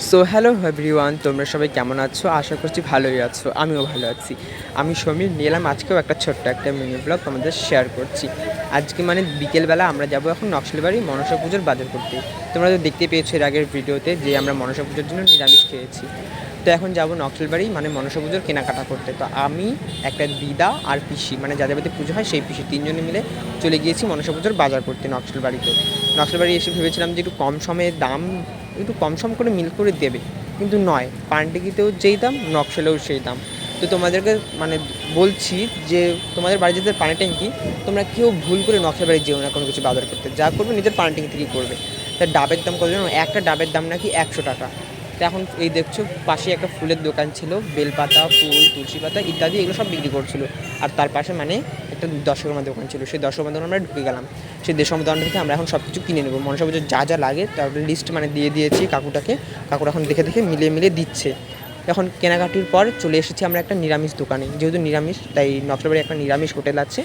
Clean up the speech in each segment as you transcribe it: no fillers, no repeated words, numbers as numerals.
So hello everyone, তোমরা সবাই কেমন আছো? আশা করছি ভালোই আছো, আমিও ভালো আছি। আমি সমীর নিলাম আজকেও একটা ছোট্ট একটা মিনি ব্লগ তোমাদের শেয়ার করছি। আজকে মানে বিকেলবেলা আমরা যাব এখন নকশালবাড়ি মনসা পুজোর বাজার করতে। তোমরা তো দেখতে পেয়েছো এর আগের ভিডিওতে যে আমরা মনসা পুজোর জন্য নিরামিষ খেয়েছি। তো এখন যাব নকশালবাড়ি মানে মনসা পুজোর কেনাকাটা করতে। তো আমি, একটা দিদা আর পিসি, মানে যাদের বাড়িতে পুজো হয় সেই পিসি, তিনজনে মিলে চলে গিয়েছি মনসা পুজোর বাজার করতে নকশালবাড়িতে। নকশালবাড়ি এসে ভেবেছিলাম যে একটু কম সময়ে দাম, একটু কম সম করে মিল করে দেবে, কিন্তু নয়, পানটিকিতেও যেই দাম, নকশালেও সেই দাম। তো তোমাদেরকে মানে বলছি যে তোমাদের বাড়ি যেতে পানি ট্যাঙ্কি, তোমরা কেউ ভুল করে নকশালবাড়ি যেও না কোনো কিছু বাজার করতে। যা করবে নিজের পানি ট্যাঙ্কি থেকেই করবে। তা ডাবের দাম কত জানো? একটা ডাবের দাম নাকি 100 টাকা। তো এখন এই দেখছো পাশে একটা ফুলের দোকান ছিল, বেলপাতা, ফুল, তুলসী পাতা ইত্যাদি এগুলো সব বিক্রি করছিল। আর তার পাশে মানে একটা দশকর্মা দোকান ছিল, সেই দশকর্মা দোকান আমরা ঢুকে গেলাম। সেই দশকর্মা দোকান থেকে আমরা এখন সব কিছু কিনে নেবো। মনসা পুজোর যা যা লাগে তার লিস্ট মানে দিয়ে দিয়েছি কাকুটাকে। কাকুরা এখন দেখে দেখে মিলিয়ে মিলিয়ে দিচ্ছে। এখন কেনাকাটির পর চলে এসেছি আমরা একটা নিরামিষ দোকানে। যেহেতু নিরামিষ, তাই নকশালবাড়ি একটা নিরামিষ হোটেল আছে,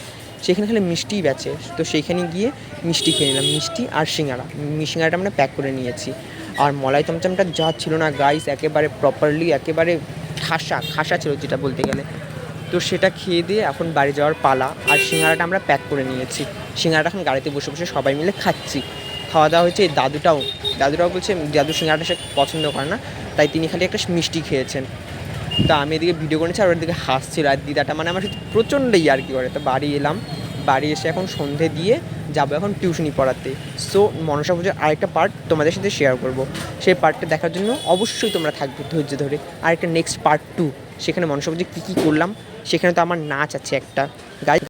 সেখানে খালি মিষ্টিই বেচে। তো সেইখানে গিয়ে মিষ্টি খেয়ে নিলাম, মিষ্টি আর সিঙ্গাড়া। সিঙ্গাড়াটা আমরা প্যাক করে নিয়েছি। আর মলাই চমচমটা যা ছিল না গাইস, একেবারে প্রপারলি, একেবারে ঠাসা খাসা ছিল যেটা বলতে গেলে। তো সেটা খেয়ে দিয়ে এখন বাড়ি যাওয়ার পালা। আর সিঙ্গাড়াটা আমরা প্যাক করে নিয়েছি। সিঙ্গাড়াটা এখন গাড়িতে বসে বসে সবাই মিলে খাচ্ছি। খাওয়া দাওয়া হয়েছে। এই দাদুটাও বলছে দাদু সিঙ্গাড়াটা সে পছন্দ করে না, তাই তিনি খালি একটা মিষ্টি খেয়েছেন। তা আমি এদিকে ভিডিও করেছি আর ওর দিকে হাসছিল। আর দিদাটা মানে আমার সাথে প্রচণ্ডই আর কি করে। তো বাড়ি এলাম, বাড়ি এসে এখন সন্ধে দিয়ে যাবো এখন টিউশনি পড়াতে। সো মনসা পুজোর আরেকটা পার্ট তোমাদের সাথে শেয়ার করব। সেই পার্টটা দেখার জন্য অবশ্যই তোমরা থাকবে ধৈর্য ধরে। আরেকটা নেক্সট পার্ট 2, সেখানে মনসা পুজো কী কী করলাম, সেখানে তো আমার নাচ আছে একটা গাই।